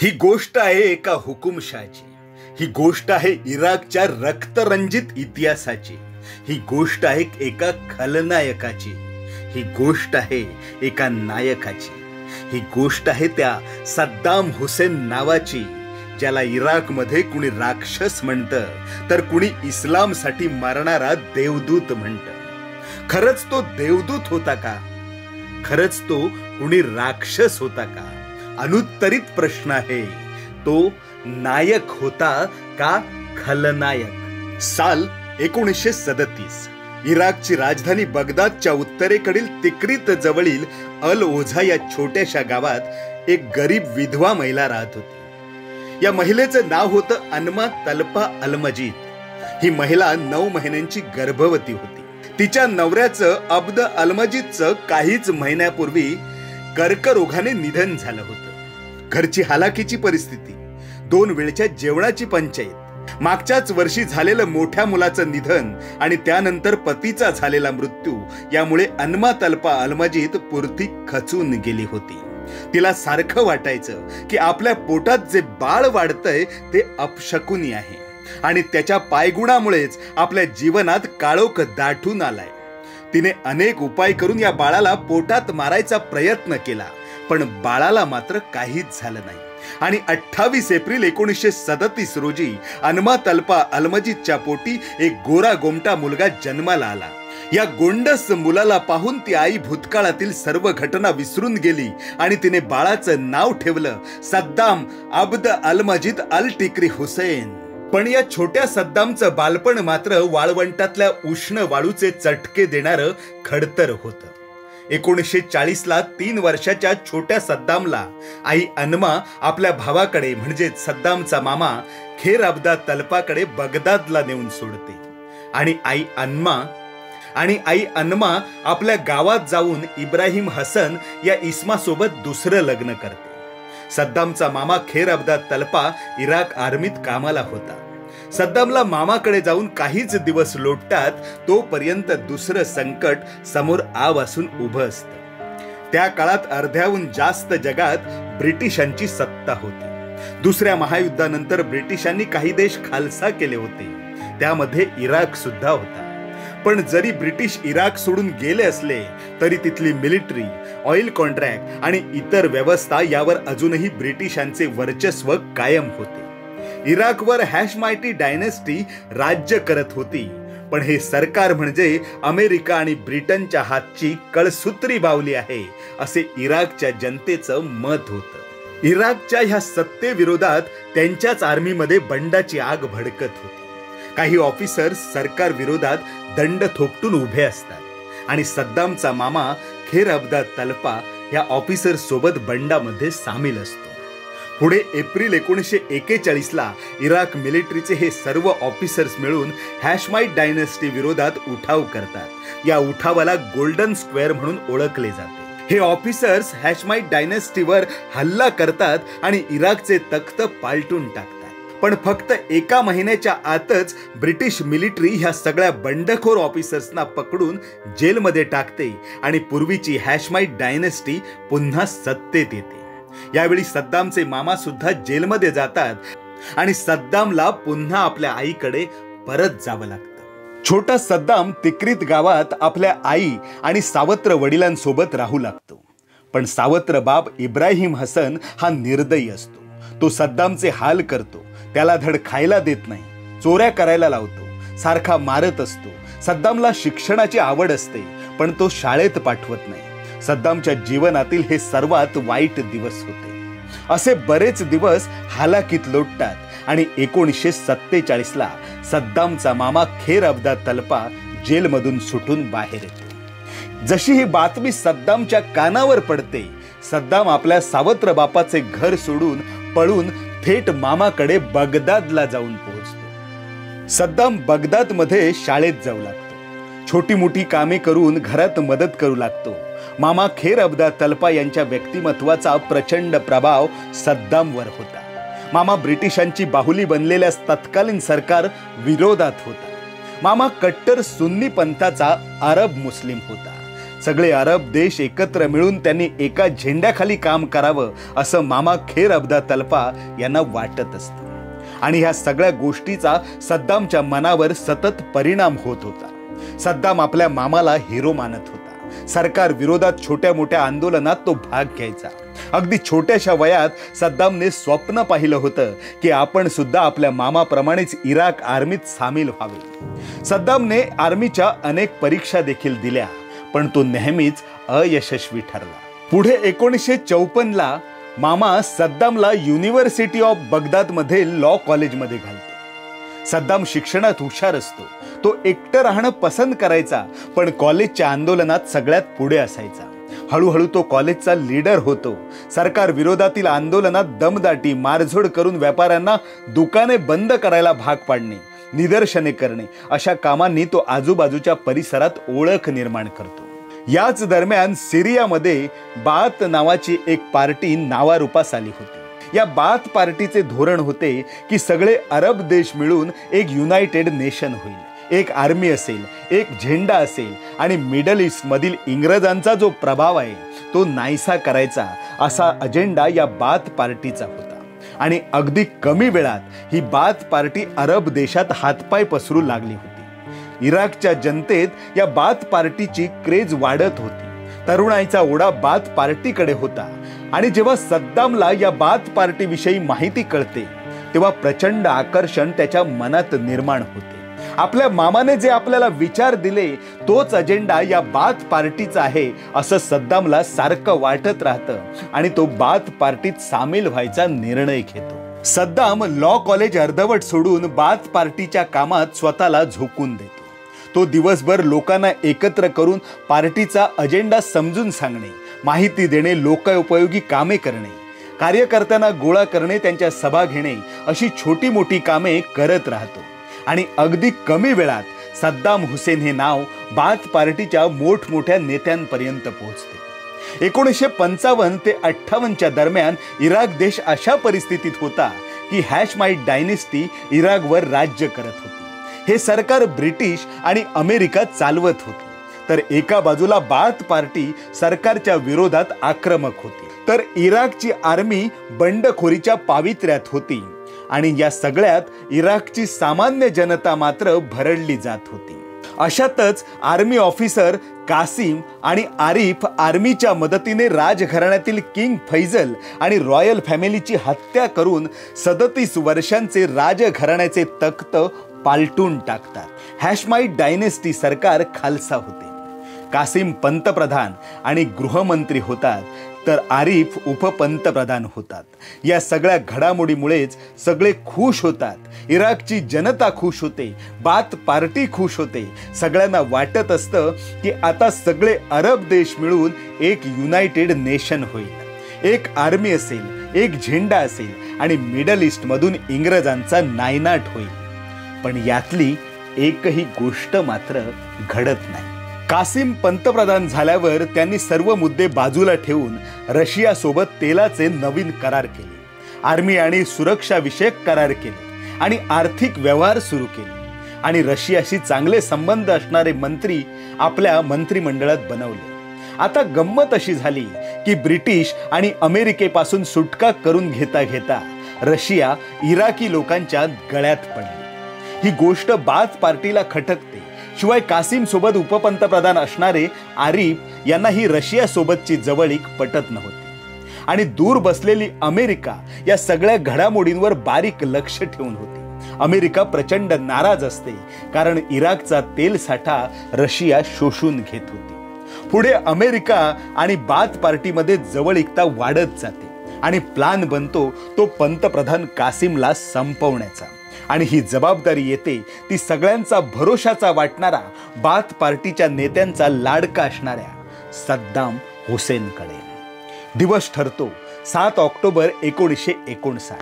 ही गोष्ट आहे एका हुकुमशाची। ही गोष्ट आहे इराकच्या रक्तरंजित इतिहासाची। ही गोष्ट आहे एका खलनायकाची। ही गोष्ट आहे एका नायकाची। ही गोष्ट आहे त्या सद्दाम हुसेन नावाची, ज्याला इराकमध्ये कुणी राक्षस म्हणतं तर कुणी इस्लामसाठी मारणारा देवदूत म्हणतं। खरंच तो देवदूत होता का? खरंच तो कुणी राक्षस होता का? अनुत्तरित प्रश्न आहे। तो नायक होता का खलनायक? साल 1937। इराकची राजधानी बगदादच्या उत्तरेकडील तिक्रीत जवळील अल ओझा या छोट्याशा गावात एक गरीब विधवा महिला राहत होती। या महिलेचं नाव होतं अन्मा तल्पा अल मजीद। ही महिला 9 महिन्यांची गर्भवती होती। तिच्या नवऱ्याचं अब्द अल मजीदचं काहीच महिन्यापूर्वी कर्करोगाने निधन झालं होतं। घरची हालाकीची परिस्थिती, 2 वेळच्या जेवणाची पंचायत, मागच्याच वर्षी झालेलं मोठ्या मुलाचं निधन आणि त्यानंतर पतीचा झालेला मृत्यू यामुळे अन्मा तल्पा अल मजीद पुरती खचून गेली होती। तिला सारखं वाटायचं की आपल्या पोटात जे बाळ वाढतंय ते अपशकुनी आहे आणि त्याच्या पायगुणामुळेच आपल्या जीवनात काळोख दाटून आलाय। तिने अनेक उपाय करून या बाळाला पोटात मारायचा प्रयत्न केला, पण बाळाला मात्र काहीच झालं नाही आणि 28 एप्रिल 1937 रोजी अन्मा तल्पा अल मजीदच्या पोटी एक गोरा गोमटा मुलगा जन्माला आला। या गोंडस मुलाला पाहून ती आई भूतकाळातील सर्व घटना विसरून गेली आणि तिने बाळाचं नाव ठेवलं सद्दाम अब्द अल मजीद अल टिक्री हुसैन। पण या छोट्या सद्दामचं बालपण मात्र वाळवंटातल्या उष्ण वाळूचे चटके देणारं खडतर होतं। 1940 ला 3 वर्षाच्या छोट्या सद्दामला आई अन्मा आपल्या भावाकडे म्हणजे सद्दामचा मामा खेर अब्दा तल्पाकडे बगदादला नेऊन सोडते आणि आई अन्मा आपल्या गावात जाऊन इब्राहिम हसन या इस्मासोबत दुसरं लग्न करते। सद्दामचा मामा खेर अब्दा तल्पा इराक आर्मीत कामाला होता। सद्दामला मामाकडे जाऊन काहीच दिवस लोटतात तोपर्यंत दुसरं संकट समोर आवासून उभं असतं। त्या काळात अर्ध्याहून जास्त जगात ब्रिटिशांची सत्ता होती। दुसऱ्या महायुद्धानंतर ब्रिटिशांनी काही देश खालसा केले होते, त्यामध्ये इराक सुद्धा होता। पण जरी ब्रिटिश इराक सोडून गेले असले तरी तिथली मिलिटरी, ऑइल कॉन्ट्रॅक्ट आणि इतर व्यवस्था यावर अजूनही ब्रिटिशांचे वर्चस्व कायम होते। इराकवर हॅशमाइटी डायनेस्टी राज्य करत होती, पण हे सरकार म्हणजे अमेरिका आणि ब्रिटनच्या हातची कळसूत्री बावली आहे असे इराकच्या जनतेचं मत होतं। इराकच्या ह्या सत्तेविरोधात त्यांच्याच आर्मीमध्ये बंडाची आग भडकत होती। काही ऑफिसर्स सरकार विरोधात दंड थोपटून उभे असतात आणि सद्दामचा मामा खेर अब्दा तल्पा या ऑफिसर सोबत बंडामध्ये सामील असतो। पुढे एप्रिल 1941 ला इराक मिलिटरीचे हे सर्व ऑफिसर्स मिळून हॅशमाइट डायनेस्टी विरोधात उठाव करतात। या उठावाला गोल्डन स्क्वेअर म्हणून ओळखले जाते। हे ऑफिसर्स हॅशमाइट डायनेस्टीवर हल्ला करतात आणि इराकचे तख्त पालटून टाकतात। पण फक्त 1 महिन्याच्या आतच ब्रिटिश मिलिटरी ह्या सगळ्या बंडखोर ऑफिसर्सना पकडून जेलमध्ये टाकते आणि पूर्वीची हॅशमाइट डायनेस्टी पुन्हा सत्तेत येते। यावेळी सद्दामचे मामा सुद्धा जेलमध्ये जातात आणि सद्दामला पुन्हा आपल्या आईकडे परत जावं लागतं। छोटा सद्दाम तिक्रीत गावात आपल्या आई आणि सावत्र वडिलांसोबत राहू लागतो। पण सावत्र बाप इब्राहिम हसन हा निर्दयी असतो। तो सद्दामचे हाल करतो, त्याला धड खायला देत नाही, चोऱ्या करायला लावतो, सारखा मारत असतो। सद्दामला शिक्षणाची आवड असते, पण तो शाळेत पाठवत नाही। सद्दामच्या जीवनातील हे सर्वात वाईट दिवस होते। असे बरेच दिवस हालाकीत लोटतात आणि 1947 ला सद्दामचा मामा खेर अब्दा तल्पा जेलमधून सुटून बाहेर येतो। जशी ही बातमी सद्दामच्या कानावर पडते, सद्दाम आपल्या सावत्र बापाचे घर सोडून पळून थेट मामाकडे बगदादला जाऊन पोहोचतो। सद्दाम बगदादमध्ये शाळेत जाऊ लागतो, छोटी मोठी कामे करून घरात मदत करू लागतो। मामा खेर अब्दा तल्पा यांच्या व्यक्तिमत्वाचा प्रचंड प्रभाव सद्दामवर होता। मामा ब्रिटिशांची बाहुली बनलेल्या तत्कालीन सरकार विरोधात होता। मामा कट्टर सुन्नी पंथाचा अरब मुस्लिम होता। सगळे अरब देश एकत्र मिळून त्यांनी एका झेंड्याखाली काम करावं असं मामा खेर अब्दा तलपा यांना वाटत असतं. आणि ह्या सगळ्या गोष्टीचा सद्दामच्या मनावर सतत परिणाम होत होता. सद्दाम आपल्या मामाला हिरो मानत होता. सरकार विरोधात छोट्या मोठ्या आंदोलनात तो भाग घ्यायचा. अगदी छोट्याशा वयात सद्दामने स्वप्न पाहिलं होतं की आपण सुद्धा आपल्या मामाप्रमाणेच इराक आर्मीत सामील व्हावे. सद्दामने आर्मीच्या अनेक परीक्षा देखील दिल्या, पण तो नेहमीच अयशस्वी ठरला. पुढे 1954ला मामा सद्दामला युनिव्हर्सिटी ऑफ बगदादमध्ये लॉ कॉलेजमध्ये घालतो. सद्दाम शिक्षणात हुशार असतो. तो एकटं राहणं पसंत करायचा, पण कॉलेजच्या आंदोलनात सगळ्यात पुढे असायचा. हळूहळू तो कॉलेजचा लीडर होतो. सरकार विरोधातील आंदोलनात दमदाटी, मारझोड करून व्यापाऱ्यांना दुकाने बंद करायला भाग पाडणे, निदर्शने करणे अशा कामांनी तो आजूबाजूच्या परिसरात ओळख निर्माण करतो. याच दरम्यान सिरियामध्ये बाथ नावाची एक पार्टी नावारूपास आली होती. या बाथ पार्टीचे धोरण होते की सगळे अरब देश मिळून एक युनायटेड नेशन होईल. एक आर्मी असेल, एक झेंडा असेल आणि मिडल ईस्ट मधील इंग्रजांचा जो प्रभाव आहे तो नाहीसा करायचा असा अजेंडा या बाथ पार्टीचा होता. आणि अगदी कमी वेळात ही बाथ पार्टी अरब देशात हातपाय पसरू लागली होती. इराकच्या जनतेत या बाथ पार्टीची क्रेज वाढत होती. तरुणाईचा ओढा बाथ पार्टीकडे होता. आणि जेव्हा सद्दामला या बाथ पार्टीविषयी माहिती कळते तेव्हा प्रचंड आकर्षण त्याच्या मनात निर्माण होते. आपल्या मामाने जे आपल्याला विचार दिले तोच अजेंडा या बाथ पार्टीचा आहे असं सद्दामला सारखं वाटत राहतं आणि तो बाथ पार्टीत सामील व्हायचा निर्णय घेतो. सद्दाम लॉ कॉलेज अर्धवट सोडून बाथ पार्टीच्या कामात स्वतःला झोकून देतो. तो दिवसभर लोकांना एकत्र करून पार्टीचा अजेंडा समजून सांगणे, माहिती देणे, लोकोपयोगी कामे करणे, कार्यकर्त्यांना गोळा करणे, त्यांच्या सभा घेणे अशी छोटी मोठी कामे करत राहतो. आणि अगदी कमी वेळात सद्दाम हुसेन हे नाव बाथ पार्टीच्या मोठमोठ्या नेत्यांपर्यंत पोहोचते. 1955 ते 58च्या दरम्यान इराक देश अशा परिस्थितीत होता की हॅशमाइट डायनेस्टी इराकवर राज्य करत होती. हे सरकार ब्रिटिश आणि अमेरिका चालवत होती. तर एका बाजूला बाथ पार्टी सरकारच्या विरोधात आक्रमक होती, तर इराकची आर्मी बंडखोरीच्या पावित्र्यात होती. आणि या सगळ्यात इराकची सामान्य जनता मात्र भरडली जात होती. अशातच आर्मी ऑफिसर कासिम आणि आरिफ आर्मीच्या मदतीने राजघराण्यातील किंग फैजल आणि रॉयल फॅमिलीची हत्या करून 37 वर्षांचे राजघराण्याचे तख्त पालटून टाकतात. हॅशमाइट डायनेस्टी सरकार खालसा होते. कासिम पंतप्रधान आणि गृहमंत्री होतात, तर आरिफ उपपंतप्रधान होतात. या सगळ्या घडामोडीमुळेच सगळे खुश होतात. इराकची जनता खुश होते, बाथ पार्टी खुश होते. सगळ्यांना वाटत असतं की आता सगळे अरब देश मिळून एक युनायटेड नेशन होईल. एक आर्मी असेल, एक झेंडा असेल आणि मिडल ईस्ट मधून इंग्रजांचा नायनाट होईल. पण यातली एकही गोष्ट मात्र घडत नाही. कासिम पंतप्रधान झाल्यावर त्यांनी सर्व मुद्दे बाजूला ठेवून रशियासोबत तेलाचे नवीन करार केले, आर्मी आणि सुरक्षा विषयक करार केले आणि आर्थिक व्यवहार सुरू केले. आणि रशियाशी चांगले संबंध असणारे मंत्री आपल्या मंत्रिमंडळात बनवले. आता गंमत अशी झाली की ब्रिटिश आणि अमेरिकेपासून सुटका करून घेता घेता रशिया इराकी लोकांच्या गळ्यात पडली. ही गोष्ट बाथ पार्टीला खटकते. शिवाय कासिम सोबत उपपंतप्रधान असणारे आरिफ यांना ही रशिया सोबतची जवळीक पटत नव्हती. आणि दूर बसलेली अमेरिका या सगळ्या घडामोडींवर बारीक लक्ष ठेवून होती. अमेरिका प्रचंड नाराज असते, कारण इराकचा तेल साठा रशिया शोषून घेत होती. पुढे अमेरिका आणि बाथ पार्टीमध्ये जवळीकता वाढत जाते आणि प्लान बनतो तो पंतप्रधान कासिमला संपवण्याचा. आणि ही जबाबदारी येते ती सगळ्यांचा भरोशाचा वाटणारा, बाथ पार्टीच्या नेत्यांचा लाडका असणाऱ्या सद्दाम हुसेनकडे. दिवस ठरतो 7 ऑक्टोबर 1959.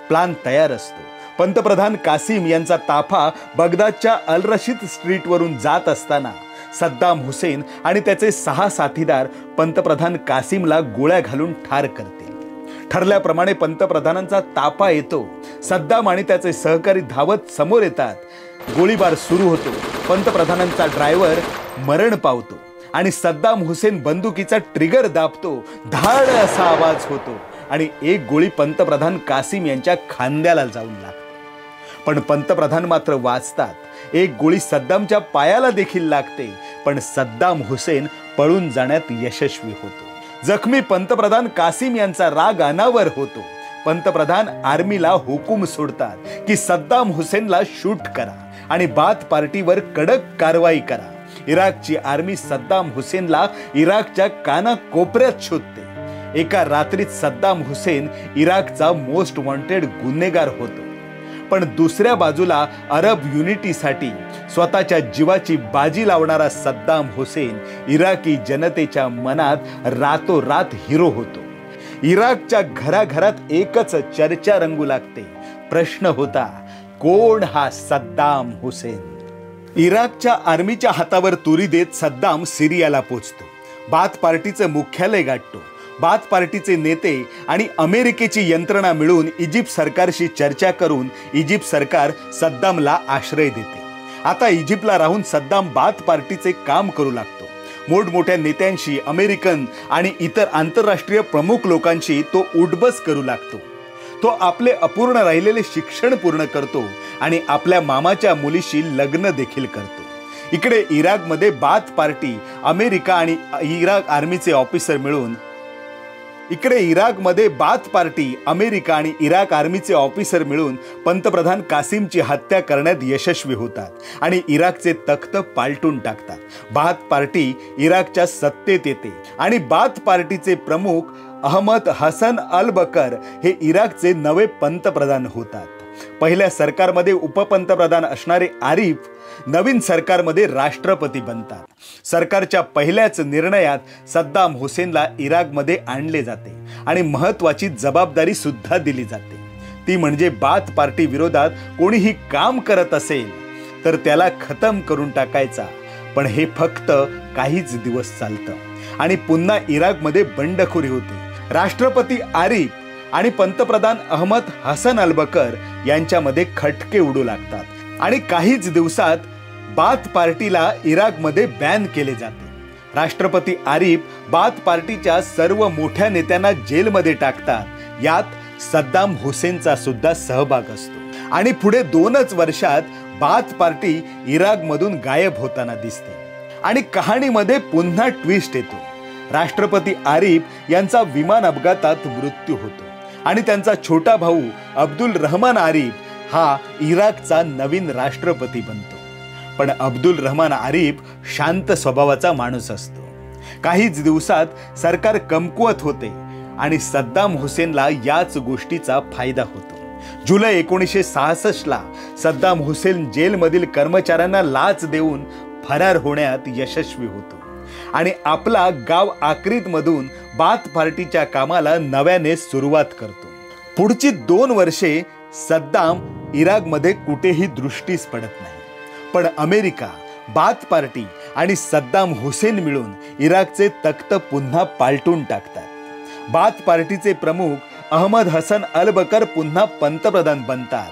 प्लान तयार असतो. पंतप्रधान कासिम यांचा ताफा बगदादच्या अल रशीद स्ट्रीटवरून जात असताना सद्दाम हुसेन आणि त्याचे 6 साथीदार पंतप्रधान कासिमला गोळ्या घालून ठार करतील. ठरल्याप्रमाणे पंतप्रधानांचा ताफा येतो. सद्दाम आणि त्याचे सहकारी धावत समोर येतात. गोळीबार सुरू होतो. पंतप्रधानांचा ड्रायव्हर मरण पावतो आणि सद्दाम हुसेन बंदुकीचा ट्रिगर दाबतो, धाड असा आवाज होतो आणि एक गोळी पंतप्रधान कासिम यांच्या खांद्याला जाऊन लागते. पण पंतप्रधान मात्र वाचतात. एक गोळी सद्दामच्या पायाला देखील लागते, पण सद्दाम हुसेन पळून जाण्यात यशस्वी होतो. जखमी पंतप्रधान कासिम यांचा राग अनावर होतो. पंतप्रधान आर्मीला हुकूम सोडतात की सद्दाम हुसेनला शूट करा आणि बाथ पार्टीवर कडक कारवाई करा. इराकची आर्मी सद्दाम हुसेनला इराकच्या कानाकोपऱ्यात शोधते. एका रात्रीत सद्दाम हुसेन इराकचा मोस्ट वॉन्टेड गुन्हेगार होतो. पण दुसऱ्या बाजूला अरब युनिटीसाठी स्वतःच्या जीवाची बाजी लावणारा सद्दाम हुसेन इराकी जनतेच्या मनात रातोरात हिरो होतो. इराकच्या घराघरात एकच चर्चा रंगू लागते. प्रश्न होता, कोण हा सद्दाम हुसेन? इराकच्या आर्मीच्या हातावर तुरी देत सद्दाम सिरियाला पोचतो. बाथ पार्टीचं मुख्यालय गाठतो. बाथ पार्टीचे नेते आणि अमेरिकेची यंत्रणा मिळून इजिप्त सरकारशी चर्चा करून इजिप्त सरकार सद्दामला आश्रय देते. आता इजिप्तला राहून सद्दाम बाथ पार्टीचे काम करू लागतो. मोठमोठ्या नेत्यांशी, अमेरिकन आणि इतर आंतरराष्ट्रीय प्रमुख लोकांशी तो उठबस करू लागतो. तो आपले अपूर्ण राहिलेले शिक्षण पूर्ण करतो आणि आपल्या मामाच्या मुलीशी लग्न देखील करतो. इकडे इराकमध्ये बाथ पार्टी, अमेरिका आणि इराक आर्मीचे ऑफिसर मिळून पंतप्रधान कासिमची हत्या करण्यात यशस्वी होतात आणि इराकचे तख्त पालटून टाकतात. बाथ पार्टी इराकच्या सत्तेत येते आणि बाथ पार्टीचे प्रमुख अहमद हसन अल बकर हे इराकचे नवे पंतप्रधान होतात. पहिल्या सरकारमध्ये उपपंतप्रधान असणारे आरिफ नवीन सरकारमध्ये राष्ट्रपती बनतात. सरकारच्या पहिल्याच निर्णयात सद्दाम हुसेनला इराकमध्ये आणले जाते आणि महत्त्वाची जबाबदारी सुद्धा दिली जाते. ती म्हणजे बाथ पार्टी विरोधात कोणीही काम करत असेल तर त्याला खतम करून टाकायचा. पण हे फक्त काहीच दिवस चालतं आणि पुन्हा इराकमध्ये बंडखोरी होते. राष्ट्रपती आरिफ आणि पंतप्रधान अहमद हसन अल बकर यांच्यामध्ये खटके उडू लागतात आणि काहीच दिवसात बाथ पार्टीला इराकमध्ये बॅन केले जाते. राष्ट्रपती आरिफ बाथ पार्टीच्या सर्व मोठ्या नेत्यांना जेलमध्ये टाकतात. यात सद्दाम हुसेनचा सुद्धा सहभाग असतो आणि पुढे 2च वर्षात बाथ पार्टी इराकमधून गायब होताना दिसते आणि कहाणीमध्ये पुन्हा ट्विस्ट येतो. राष्ट्रपती आरिफ यांचा विमान अपघातात मृत्यू होतो आणि त्यांचा छोटा भाऊ अब्दुल रहमान आरिफ हा इराकचा नवीन राष्ट्रपती बनतो. पण अब्दुल रहमान आरिफ शांत स्वभावाचा माणूस असतो. काहीच दिवसात सरकार कमकुवत होते आणि सद्दाम हुसेनला याच गोष्टीचा फायदा होतो. जुलै 1966ला सद्दाम हुसेन जेलमधील कर्मचाऱ्यांना लाच देऊन फरार होण्यात यशस्वी होतो आणि आपला गाव आक्रीतमधून बाथ पार्टीच्या कामाला नव्याने सुरुवात करतो. पुढची 2 वर्षे सद्दाम इराकमध्ये कुठेही दृष्टीस पडत नाही. पण अमेरिका, बाथ पार्टी आणि सद्दाम हुसेन मिळून इराकचे तख्त पुन्हा पालटून टाकतात. बाथ पार्टीचे प्रमुख अहमद हसन अल बकर पुन्हा पंतप्रधान बनतात.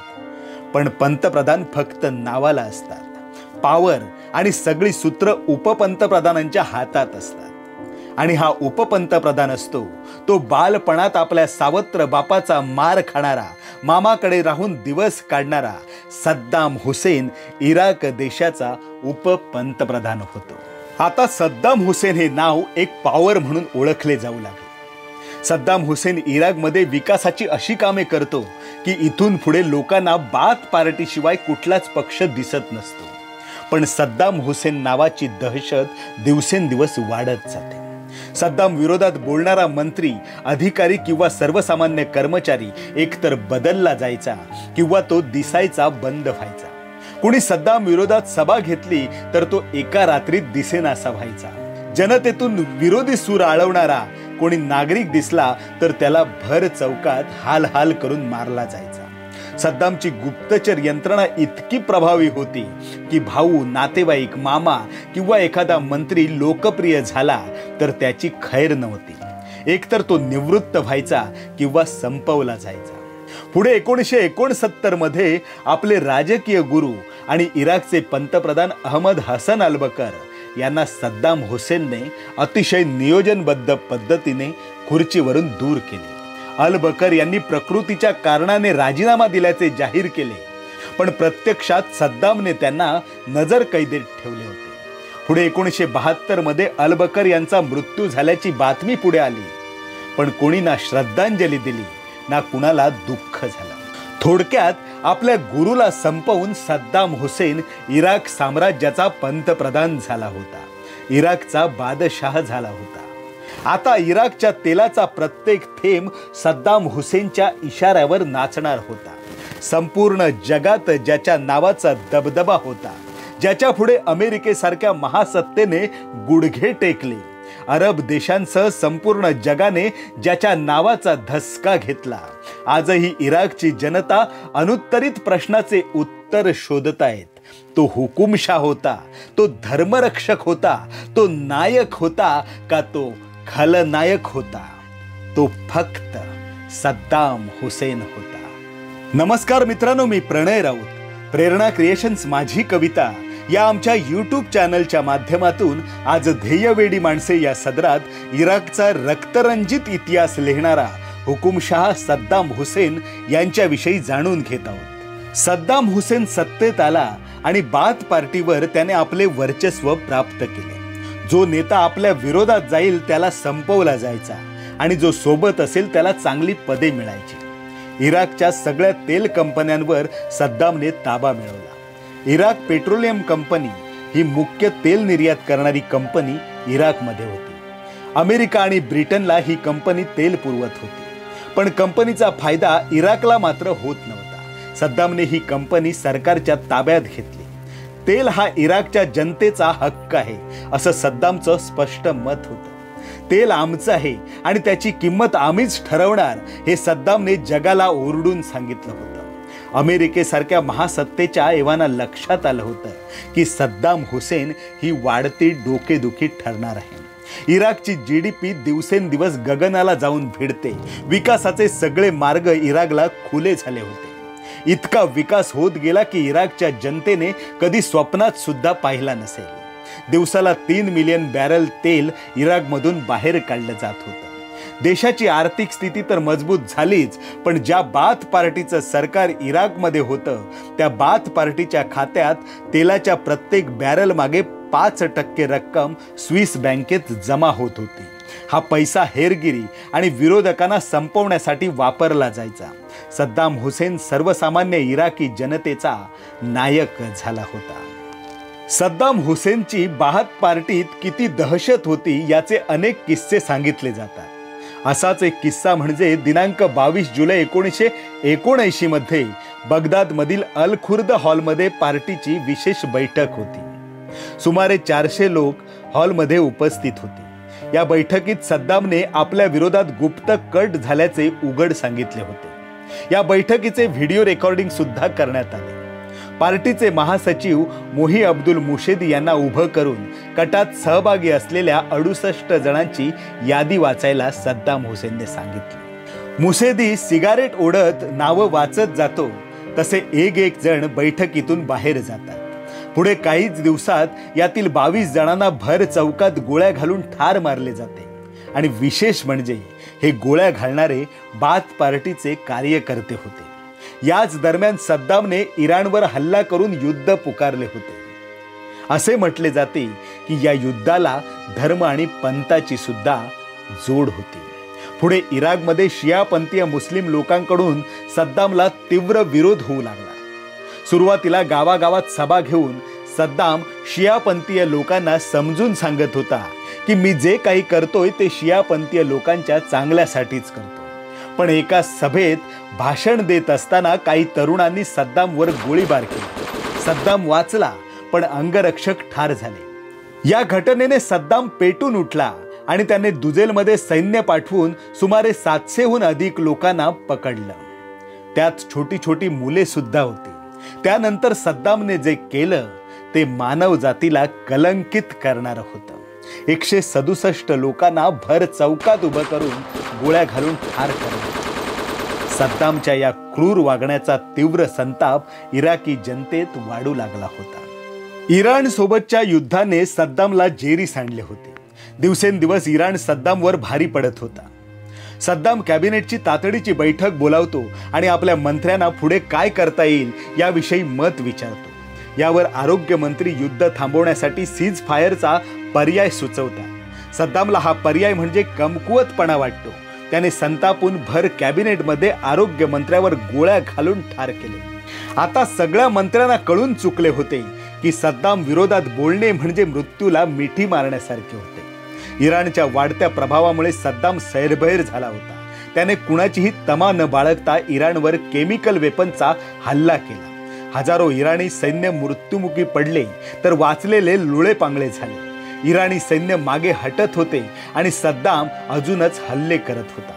पण पंतप्रधान फक्त नावाला असतात. पॉवर आणि सगळी सूत्र उपपंतप्रधानांच्या हातात असतात. आणि हा उपपंतप्रधान असतो तो बालपणात आपल्या सावत्र बापाचा मार खाणारा, मामाकडे राहून दिवस काढणारा सद्दाम हुसेन इराक देशाचा उपपंतप्रधान होतो. आता सद्दाम हुसेन हे नाव एक पॉवर म्हणून ओळखले जाऊ लागले. सद्दाम हुसेन इराकमध्ये विकासाची अशी कामे करतो की इथून पुढे लोकांना बाथ पार्टीशिवाय कुठलाच पक्ष दिसत नसतो. पण सद्दाम हुसेन नावाची दहशत दिवसेंदिवस वाढत जाते. सद्दाम विरोधात बोलणारा मंत्री, अधिकारी किंवा सर्वसामान्य कर्मचारी एकतर बदलला जायचा किंवा तो दिसायचा बंद व्हायचा. कोणी सद्दाम विरोधात सभा घेतली तर तो एका रात्रीत दिसेनासा व्हायचा. जनतेतून विरोधी सूर आळवणारा कोणी नागरिक दिसला तर त्याला भर चौकात हाल हाल करून मारला जायचा. सद्दामची गुप्तचर यंत्रणा इतकी प्रभावी होती की भाऊ, नातेवाईक, मामा किंवा एखादा मंत्री लोकप्रिय झाला तर त्याची खैर नव्हती. एकतर तो निवृत्त व्हायचा किंवा संपवला जायचा. पुढे 1969 मध्ये आपले राजकीय गुरु आणि इराकचे पंतप्रधान अहमद हसन अल बकर यांना सद्दाम हुसेनने अतिशय नियोजनबद्ध पद्धतीने खुर्चीवरून दूर केले. अल बकर यांनी प्रकृतीच्या कारणाने राजीनामा दिल्याचे जाहीर केले, पण प्रत्यक्षात सद्दामने त्यांना नजरकैदेत ठेवले होते. पुढे 1972 मध्ये अल बकर यांचा मृत्यू झाल्याची बातमी पुढे आली, पण कोणी ना श्रद्धांजली दिली ना कुणाला दुःख झालं. थोडक्यात आपल्या गुरुला संपवून सद्दाम हुसेन इराक साम्राज्याचा पंतप्रधान झाला होता, इराकचा बादशाह झाला होता. आता इराकच्या तेलाचा प्रत्येक थेंब सद्दाम हुसेनच्या इशाऱ्यावर नाचणार होता. संपूर्ण जगात ज्याच्या नावाचा दबदबा होता, ज्याच्या पुढे अमेरिकेसारख्या महासत्तेने गुडघे टेकले, अरब देशांसह संपूर्ण जगाने ज्याच्या नावाचा धसका घेतला, आजही इराकची जनता अनुत्तरित प्रश्नाचे उत्तर शोधत आहेत. तो हुकुमशाह होता, तो धर्मरक्षक होता, तो नायक होता का तो खलनायक होता? तो फक्त सद्दाम हुसेन होता. नमस्कार मित्रांनो, मी प्रणय राऊत. प्रेरणा क्रिएशन्स माझी कविता या आमच्या यूट्यूब चॅनलच्या माध्यमातून आज ध्येयवेडी माणसे या सदरात इराकचा रक्तरंजित इतिहास लिहिणारा हुकुमशाह सद्दाम हुसेन यांच्याविषयी जाणून घेत आहोत. सद्दाम हुसेन सत्तेत आला आणि बाथ पार्टीवर त्याने आपले वर्चस्व प्राप्त केले. जो नेता आपल्या विरोधात जाईल त्याला संपवला जायचा आणि जो सोबत असेल त्याला चांगली पदे मिळायची. इराकच्या सगळ्या तेल कंपन्यांवर सद्दामने ताबा मिळवला. इराक पेट्रोलियम कंपनी ही मुख्य तेल निर्यात करणारी कंपनी इराकमध्ये होती. अमेरिका आणि ब्रिटनला ही कंपनी तेल पुरवत होती, पण कंपनीचा फायदा इराकला मात्र होत नव्हता. सद्दामने ही कंपनी सरकारच्या ताब्यात घेतली. तेल हा इराकच्या जनतेचा हक्क आहे असं सद्दामचं स्पष्ट मत होतं. तेल आमचं आहे आणि त्याची किंमत आम्हीच ठरवणार हे सद्दामने जगाला ओरडून सांगितलं होतं. अमेरिकेसारख्या महासत्तेच्या एव्हाना लक्षात आलं होतं की सद्दाम हुसेन ही वाढती डोकेदुखी ठरणार आहे. इराकची GDP दिवसेंदिवस गगनाला जाऊन भिडते. विकासाचे सगळे मार्ग इराकला खुले झाले होते. इतका विकास होत गेला की इराकच्या जनतेने कधी स्वप्नात सुद्धा पाहिला नसेल. दिवसाला 3 मिलियन बॅरल तेल इराकमधून बाहेर काढलं जात होतं. देशाची आर्थिक स्थिती तर मजबूत झालीच, पण ज्या बाथ पार्टीचं सरकार इराकमध्ये होतं त्या बाथ पार्टीच्या खात्यात तेलाच्या प्रत्येक बॅरल मागे 5% रक्कम स्विस बँकेत जमा होत होती. हा पैसा हेरगिरी आणि विरोधकांना संपवण्यासाठी वापरला जायचा. सद्दाम हुसेन सर्वसामान्य इराकी जनतेचा नायक झाला होता. सद्दाम हुसेनची बाथ पार्टीत किती दहशत होती याचे अनेक किस्से सांगितले जातात. असाच एक किस्सा म्हणजे दिनांक 22 जुलै 1979 मध्ये बगदादमधील अल खुर्द हॉलमध्ये पार्टीची विशेष बैठक होती. सुमारे 400 लोक हॉलमध्ये उपस्थित होते. या बैठकीत सद्दामने आपल्या विरोधात गुप्त कट झाल्याचे उघड सांगितले होते. या बैठकीचे व्हिडिओ रेकॉर्डिंग सुद्धा करण्यात आले. पार्टीचे महासचिव मोही अब्दुल मुशेदी यांना उभं करून कटात सहभागी असलेल्या 68 जणांची यादी वाचायला सद्दाम हुसेनने सांगितले. मुशेदी सिगारेट ओढत नावं वाचत जातो तसे एक जण बैठकीतून बाहेर जातात. पुढे काहीच दिवसात यातील 22 जणांना भर चौकात गोळ्या घालून ठार मारले जाते. आणि विशेष म्हणजे हे गोळ्या घालणारे बाथ पार्टीचे कार्यकर्ते होते. याच दरम्यान सद्दामने इराणवर हल्ला करून युद्ध पुकारले होते. असे म्हटले जाते की या युद्धाला धर्म आणि पंथाची सुद्धा जोड होती. पुढे इराकमध्ये शियापंथीय मुस्लिम लोकांकडून सद्दामला तीव्र विरोध होऊ लागला. सुरुवातीला गावागावात सभा घेऊन सद्दाम शियापंथीय लोकांना समजून सांगत होता की मी जे काही करतोय ते शियापंथीय लोकांच्या चांगल्यासाठीच करतो. पण एका सभेत भाषण देत असताना काही तरुणांनी सद्दामवर गोळीबार केला. सद्दाम वाचला, पण अंगरक्षक ठार झाले. या घटनेने सद्दाम पेटून उठला आणि त्याने दुजेलमध्ये सैन्य पाठवून सुमारे 700हून अधिक लोकांना पकडलं. त्यात छोटी छोटी मुले सुद्धा होती. त्यानंतर सद्दामने जे केलं ते मानव जातीला कलंकित करणारं होतं. 167 लोकांना भर चौकात उभं करून गोळ्या घालून ठार करण्यात. सद्दामच्या या क्रूर वागण्याचा तीव्र संताप इराकी जनतेत वाढू लागला होता. इराण सोबतच्या युद्धाने सद्दामला जेरी सांडले होते. दिवसेंदिवस इराण सद्दामवर भारी पडत होता. सद्दाम कॅबिनेटची तातडीची बैठक बोलावतो आणि आपल्या मंत्र्यांना पुढे काय करता येईल याविषयी मत विचारतो. यावर आरोग्य मंत्री युद्ध थांबवण्यासाठी सीज फायरचा पर्याय सुचवतात. सद्दामला हा पर्याय म्हणजे कमकुवतपणा वाटतो. त्याने संतापून भर कॅबिनेटमध्ये आरोग्य मंत्र्यावर गोळ्या घालून ठार केले. आता सगळ्या मंत्र्यांना कळून चुकले होते की सद्दाम विरोधात बोलणे म्हणजे मृत्यूला मिठी मारण्यासारखे होते. इराणच्या वाढत्या प्रभावामुळे सद्दाम सैरभैर झाला होता. त्याने कुणाचीही तमा न बाळगता इराणवर केमिकल वेपनचा हल्ला केला. हजारो इराणी सैन्य मृत्युमुखी पडले तर वाचलेले लुळे पांगळे झाले. इराणी सैन्य मागे हटत होते आणि सद्दाम अजूनच हल्ले करत होता.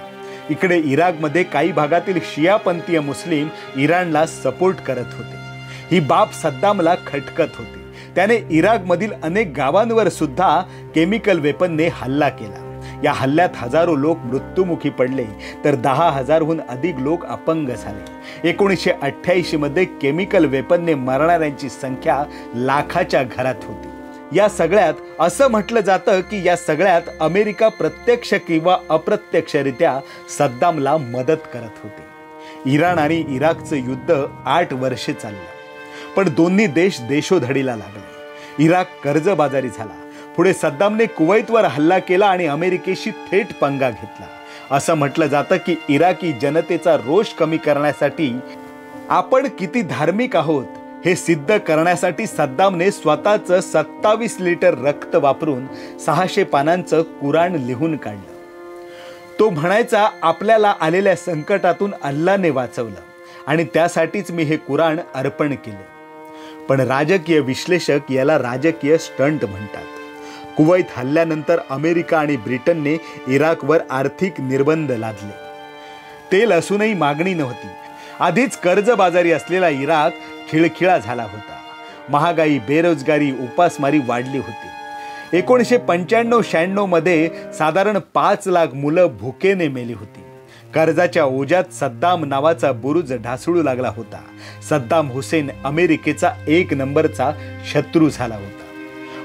इकडे इराकमध्ये काही भागातील शियापंथीय मुस्लिम इराणला सपोर्ट करत होते. ही बाब सद्दामला खटकत होती. त्याने इराकमधील अनेक गावांवर सुद्धा केमिकल वेपनने हल्ला केला. या हल्ल्यात हजारो लोक मृत्युमुखी पडले तर 10,000हून अधिक लोक अपंग झाले. 1988 मध्ये केमिकल वेपनने मरणाऱ्यांची संख्या लाखाच्या घरात होती. या सगळ्यात असं म्हटलं जातं की या सगळ्यात अमेरिका प्रत्यक्ष किंवा अप्रत्यक्षरित्या सद्दामला मदत करत होती. इराण आणि इराकचं युद्ध 8 वर्षे चाललं, पण दोन्ही देश देशोधडीला लागले. इराक कर्जबाजारी झाला. पुढे सद्दामने कुवैतवर हल्ला केला आणि अमेरिकेशी थेट पंगा घेतला. असं म्हटलं जातं की इराकी जनतेचा रोष कमी करण्यासाठी आपण किती धार्मिक आहोत हे सिद्ध करण्यासाठी सद्दामने स्वतःचं 27 लिटर रक्त वापरून 600 पानांचं कुराण लिहून काढलं. तो म्हणायचा, आपल्याला आलेल्या संकटातून अल्लाने वाचवलं आणि त्यासाठीच मी हे कुराण अर्पण केले. पण राजकीय विश्लेषक याला राजकीय स्टंट म्हणतात. कुवैत हल्ल्यानंतर अमेरिका आणि ब्रिटनने इराकवर आर्थिक निर्बंध लादले. तेल असूनही मागणी नव्हती. आधीच कर्जबाजारी असलेला इराक खिळखिळा झाला होता. महागाई, बेरोजगारी, उपासमारी वाढली होती. 1995-96 मध्ये साधारण 5 लाख मुलं भुकेने मेली होती. कर्जाच्या ओझ्यात सद्दाम नावाचा बुरुज ढासळू लागला होता. सद्दाम हुसेन अमेरिकेचा 1 नंबरचा शत्रू झाला होता.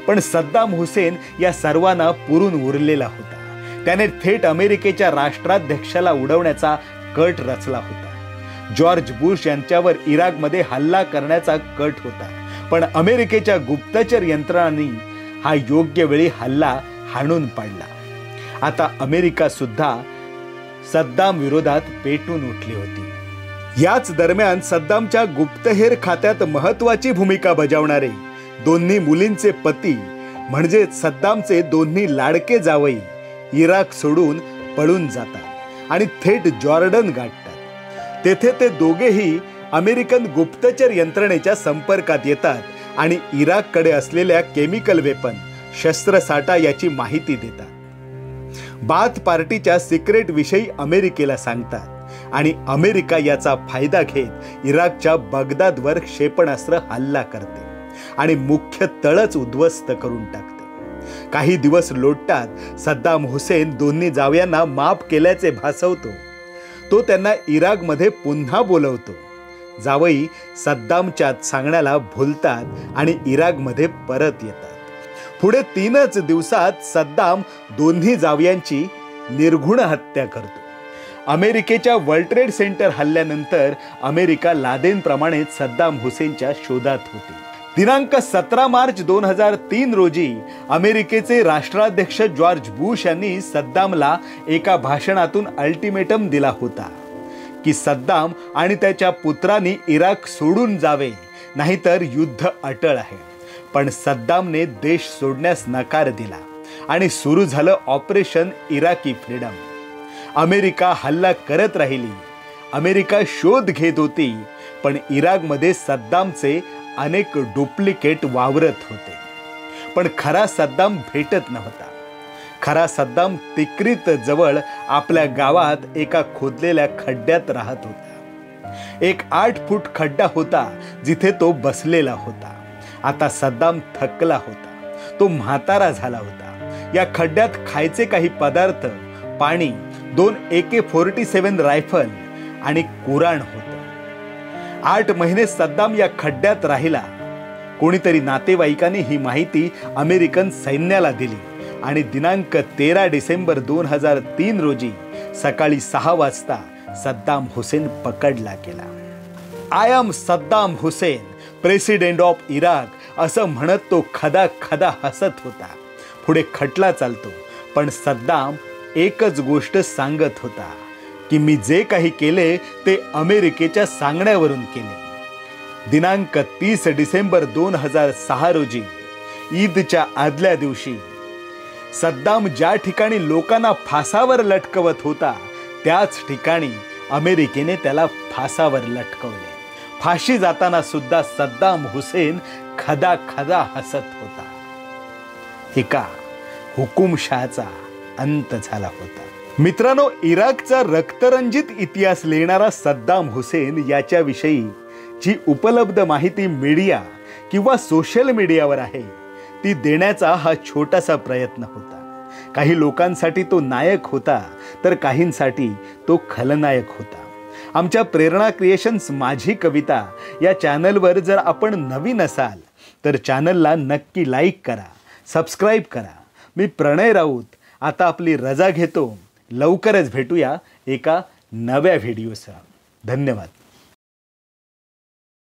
पण सद्दाम हुसेन या सर्वांना पुरून उरलेला होता. त्याने थेट अमेरिकेच्या राष्ट्राध्यक्षाला उडवण्याचा कट रचला होता. जॉर्ज बुश यांच्यावर इराकमध्ये हल्ला करण्याचा कट होता. पण अमेरिकेच्या गुप्तचर यंत्रणांनी हा योग्य वेळी हल्ला हाणून पाडला. आता अमेरिका सुद्धा सद्दाम विरोधात पेटून उठली होती. याच दरम्यान सद्दामच्या गुप्तहेर खात्यात महत्वाची भूमिका बजावणारे दोन्ही मुलींचे पती म्हणजे सद्दामचे दोन्ही लाडके जावई इराक सोडून पळून जातात आणि थेट जॉर्डन गाठतात. तेथे ते दोघेही अमेरिकन गुप्तचर यंत्रणेच्या संपर्कात येतात आणि इराककडे असलेल्या केमिकल वेपन, शस्त्रसाठा याची माहिती देतात. बाथ पार्टीच्या सिक्रेट विषयी अमेरिकेला सांगतात आणि अमेरिका याचा फायदा घेत इराकच्या बगदादवर क्षेपणास्त्र हल्ला करते आणि मुख्य तळच उद्ध्वस्त करून टाकते. काही दिवस लोटतात सद्दाम हुसेन दोन्ही जावयांना माफ केल्याचे भासवतो. तो त्यांना इराकमध्ये पुन्हा बोलवतो. जावई सद्दामच्या सांगण्याला भुलतात आणि इराकमध्ये परत येतात. पुढे 3च दिवसात सद्दाम दोन्ही जावयांची निर्घृण हत्या करतो. अमेरिकेच्या वर्ल्ड ट्रेड सेंटर हल्ल्यानंतर अमेरिका लादेनप्रमाणेच सद्दाम हुसेनच्या शोधात होती. दिनांक 17 मार्च 2003 रोजी अमेरिकेचे राष्ट्राध्यक्ष जॉर्ज बुश यांनी सद्दामला एका भाषणातून अल्टिमेटम दिला होता की सद्दाम आणि त्याच्या पुत्रांनी इराक सोडून जावे, नाहीतर युद्ध अटळ आहे. पण सद्दामने देश सोडण्यास नकार दिला आणि सुरू झालं ऑपरेशन इराकी फ्रीडम. अमेरिका हल्ला करत राहिली. अमेरिका शोध घेत होती, पण इराकमध्ये सद्दामचे अनेक डुप्लिकेट वावरत होते. पण खरा सद्दाम भेटत नव्हता. खरा सद्दाम तिक्रीत जवळ आपल्या गावात एका खोदलेल्या खड्ड्यात राहत होता. एक 8 फूट खड्डा होता जिथे तो बसलेला होता. आता सद्दाम थकला होता. तो म्हातारा झाला होता. या खड्ड्यात खायचे काही पदार्थ, पाणी, 2 AK-47 रायफल आणि कुराण होतं. 8 महिने सद्दाम या खड्ड्यात राहिला. कोणीतरी नातेवाईकांनी ही माहिती अमेरिकन सैन्याला दिली आणि दिनांक 13 डिसेंबर 2003 रोजी सकाळी 6 वाजता सद्दाम हुसेन पकडला गेला. I am Saddam Hussein, president of Iraq असं म्हणत तो खदा खदा हसत होता. पुढे खटला चालतो, पण सद्दाम एकच गोष्ट सांगत होता की मी जे काही केले ते अमेरिकेच्या सांगण्यावरून केले. दिनांक 30 डिसेंबर 2006 रोजी ईदच्या आदल्या दिवशी सद्दाम ज्या ठिकाणी लोकांना फासावर लटकवत होता त्याच ठिकाणी अमेरिकेने त्याला फासावर लटकवले. फाशी जाताना सुद्धा सद्दाम हुसेन खदा खदा हसत होता. एका हुकुमशहाचा अंत झाला होता. मित्रांनो, इराकचा रक्तरंजित इतिहास लिहिणारा सद्दाम हुसेन याच्याविषयी जी उपलब्ध माहिती मीडिया किंवा सोशल मीडियावर आहे ती देण्याचा हा छोटासा प्रयत्न होता. काही लोकांसाठी तो नायक होता, तर काहींसाठी तो खलनायक होता. आमच्या प्रेरणा क्रिएशन्स माझी कविता या चॅनलवर जर आपण नवीन असाल तर चॅनलला नक्की लाईक करा, सबस्क्राईब करा. मी प्रणय राऊत आता आपली रजा घेतो. लवकरच भेटूया एका नव्या व्हिडिओसह. धन्यवाद.